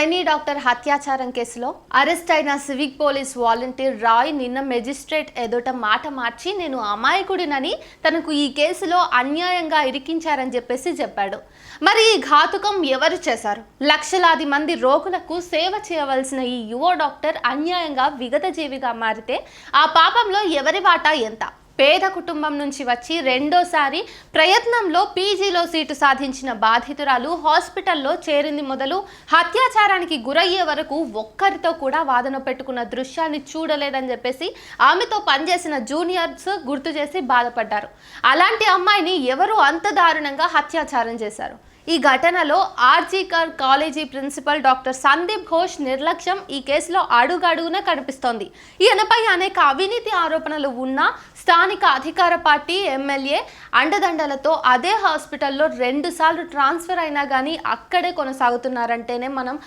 Trainee doctor హత్యాచారం కేసులో arrest అయిన civic police volunteer Roy నిన్న మెజిస్ట్రేట్ ఎదుట మాట మార్చి నేను అమాయకుడినని తనకు ఈ కేసులో అన్యాయంగా ఇరికించారని చెప్పాడు. మరి ఈ ఘాతుకం ఎవరు చేశారు? లక్షలాది మంది రోగులకు సేవ చేయవలసిన ఈ యువ డాక్టర్ అన్యాయంగా విగతజీవిగా మారితే ఆ పాపంలో ఎవరి వాటా ఎంత? పేద కుటుంబం నుంచి వచ్చి రెండోసారి ప్రయత్నంలో పీజీలో సీటు సాధించిన బాధితురాలు హాస్పిటల్లో చేరింది మొదలు హత్యాచారానికి గురయ్యే వరకు ఒక్కరితో కూడా వాదన పెట్టుకున్న దృశ్యాన్ని చూడలేదని చెప్పేసి ఆమెతో పనిచేసిన జూనియర్స్ గుర్తు చేసి బాధపడ్డారు. అలాంటి అమ్మాయిని ఎవరు అంత దారుణంగా హత్యాచారం చేశారు? ఈ ఘటనలో RG Kar college principal doctor Sandip Ghosh నిర్లక్ష్యం ఈ కేసులో అడుగడుగున కనిపిస్తోంది. ఈయనపై అనేక అవినీతి ఆరోపణలు ఉన్నా స్థానిక అధికార పార్టీ ఎమ్మెల్యే అండదండలతో అదే హాస్పిటల్లో 2 సార్లు ట్రాన్స్ఫర్ అయినా కానీ అక్కడే కొనసాగుతున్నారంటేనే మనం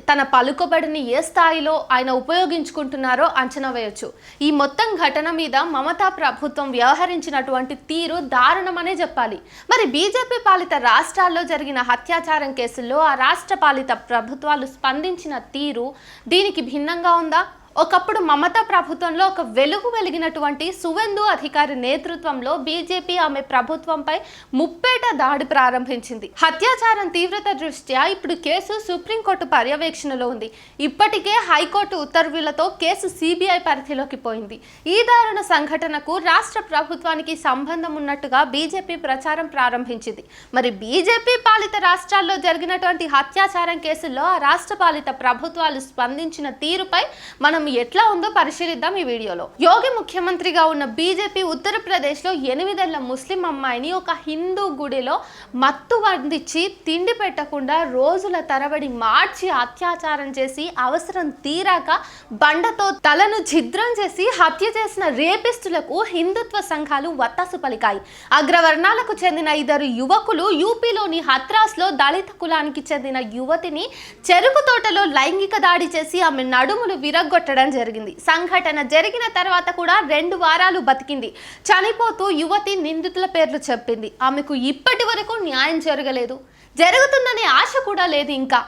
తన పలుకుబడిని ఏ స్థాయిలో ఆయన ఉపయోగించుకుంటున్నారో అంచనా వేయొచ్చు. ఈ మొత్తం ఘటన మీద మమతా ప్రభుత్వం వ్యవహరించినటువంటి తీరు దారుణమనే చెప్పాలి. మరి బీజేపీ పాలిత రాష్ట్రాల్లో జరిగిన హత్యాచారం కేసుల్లో ఆ రాష్ట్ర పాలిత ప్రభుత్వాలు స్పందించిన తీరు దీనికి భిన్నంగా ఉందా? ఒకప్పుడు మమతా ప్రభుత్వంలో ఒక వెలిగినటువంటి సువేందు అధికారి నేతృత్వంలో బీజేపీ ఆమె ప్రభుత్వంపై ముప్పేట దాడి ప్రారంభించింది. హత్యాచారం తీవ్రత దృష్ట్యా ఇప్పుడు కేసు సుప్రీంకోర్టు పర్యవేక్షణలో ఉంది. ఇప్పటికే హైకోర్టు ఉత్తర్వులతో కేసు సిబిఐ పరిధిలోకి పోయింది. ఈ దారుణ సంఘటనకు రాష్ట్ర ప్రభుత్వానికి సంబంధం ఉన్నట్టుగా బీజేపీ ప్రచారం ప్రారంభించింది. మరి బీజేపీ పాలిత రాష్ట్రాల్లో జరిగినటువంటి హత్యాచారం కేసుల్లో ఆ రాష్ట్ర పాలిత ప్రభుత్వాలు స్పందించిన తీరుపై మనం ఎట్లా ఉందో పరిశీలిద్దాం ఈ వీడియోలో. యోగి ముఖ్యమంత్రిగా ఉన్న బీజేపీ ఉత్తరప్రదేశ్ లో 8 ఏళ్ల ముస్లిం అమ్మాయిని ఒక హిందూ గుడిలో మత్తు వండించి తిండి పెట్టకుండా రోజుల తరబడి మార్చి అత్యాచారం చేసి అవసరం తీరాక బండతో తలను ఛిద్రం చేసి హత్య చేసిన రేపిస్టులకు హిందుత్వ సంఘాలు వత్తాసు పలికాయి. అగ్రవర్ణాలకు చెందిన 2 యువకులు యూపీలోని హత్రాస్ లో దళిత కులానికి చెందిన యువతిని చెరుకు తోటలో లైంగిక దాడి చేసి ఆమె నడుములు విరగ్గొట్ట జరిగింది. సంఘటన జరిగిన తర్వాత కూడా 2 వారాలు బతికింది. చనిపోతూ యువతి నిందితుల పేర్లు చెప్పింది. ఆమెకు ఇప్పటి వరకు న్యాయం జరగలేదు, జరుగుతుందనే ఆశ కూడా లేదు ఇంకా.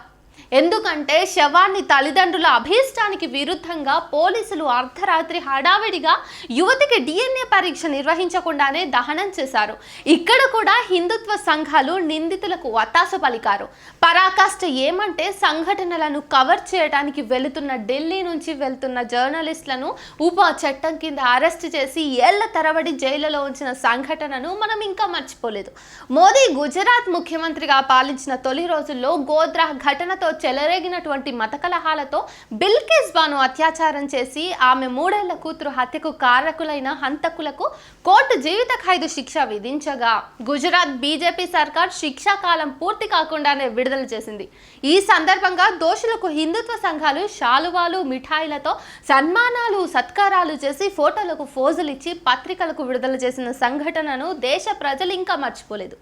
ఎందుకంటే శవాన్ని తల్లిదండ్రుల అభీష్టానికి విరుద్ధంగా పోలీసులు అర్ధరాత్రి హడావిడిగా యువతికి DNA పరీక్ష నిర్వహించకుండానే దహనం చేశారు. ఇక్కడ కూడా హిందుత్వ సంఘాలు నిందితులకు వత్తాసు పలికారు. పరాకాష్ట ఏమంటే సంఘటనలను కవర్ చేయడానికి వెళుతున్న ఢిల్లీ నుంచి వెళ్తున్న జర్నలిస్టులను ఉపా చట్టం కింద అరెస్ట్ చేసి ఏళ్ల తరబడి జైలులో ఉంచిన సంఘటనను మనం ఇంకా మర్చిపోలేదు. మోదీ గుజరాత్ ముఖ్యమంత్రిగా పాలించిన తొలి రోజుల్లో గోద్రా ఘటనతో చెలరేగినటువంటి మత కలహాలతో బిల్కిస్ బాను అత్యాచారం చేసి ఆమె 3 ఏళ్ల కూతురు హత్యకు కారకులైన హంతకులకు కోర్టు జీవిత ఖైదు శిక్ష విధించగా గుజరాత్ బీజేపీ సర్కార్ శిక్షా కాలం పూర్తి కాకుండానే విడుదల చేసింది. ఈ సందర్భంగా దోషులకు హిందుత్వ సంఘాలు శాలువాలు మిఠాయిలతో సన్మానాలు సత్కారాలు చేసి ఫోటోలకు ఫోజులు ఇచ్చి పత్రికలకు విడుదల చేసిన సంఘటనను దేశ ప్రజలు ఇంకా మర్చిపోలేదు.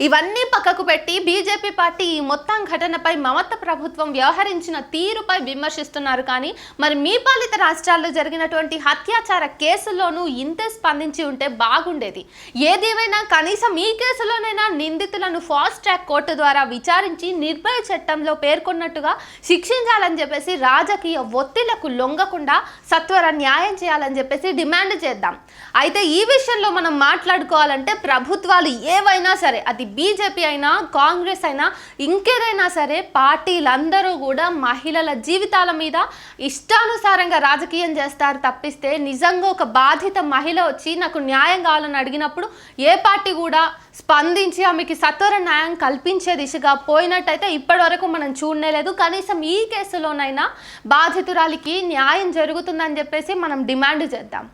ఇవన్నీ పక్కకు పెట్టి బీజేపీ పార్టీ ఈ మొత్తం ఘటనపై మమతా ప్రభుత్వం వ్యవహరించిన తీరుపై విమర్శిస్తున్నారు. కానీ మరి మీ పాలిత రాష్ట్రాల్లో జరిగినటువంటి హత్యాచార కేసుల్లోనూ ఇంతే స్పందించి ఉంటే బాగుండేది. ఏదేమైనా కనీసం ఈ కేసులోనైనా నిందితులను ఫాస్ట్ ట్రాక్ కోర్టు ద్వారా విచారించి నిర్భయ చట్టంలో పేర్కొన్నట్టుగా శిక్షించాలని చెప్పేసి రాజకీయ ఒత్తిళ్లకు లొంగకుండా సత్వర న్యాయం చేయాలని చెప్పేసి డిమాండ్ చేద్దాం. అయితే ఈ విషయంలో మనం మాట్లాడుకోవాలంటే ప్రభుత్వాలు ఏవైనా సరే, అది బీజేపీ అయినా కాంగ్రెస్ అయినా ఇంకేదైనా సరే, పార్టీలందరూ కూడా మహిళల జీవితాల మీద ఇష్టానుసారంగా రాజకీయం చేస్తారు తప్పిస్తే నిజంగా ఒక బాధిత మహిళ వచ్చి నాకు న్యాయం కావాలని అడిగినప్పుడు ఏ పార్టీ కూడా స్పందించి ఆమెకి సత్వర న్యాయం కల్పించే దిశగా పోయినట్టయితే ఇప్పటి వరకు మనం చూడలేదు. కనీసం ఈ కేసులోనైనా బాధితురాలికి న్యాయం జరుగుతుందని చెప్పేసి మనం డిమాండ్ చేద్దాం.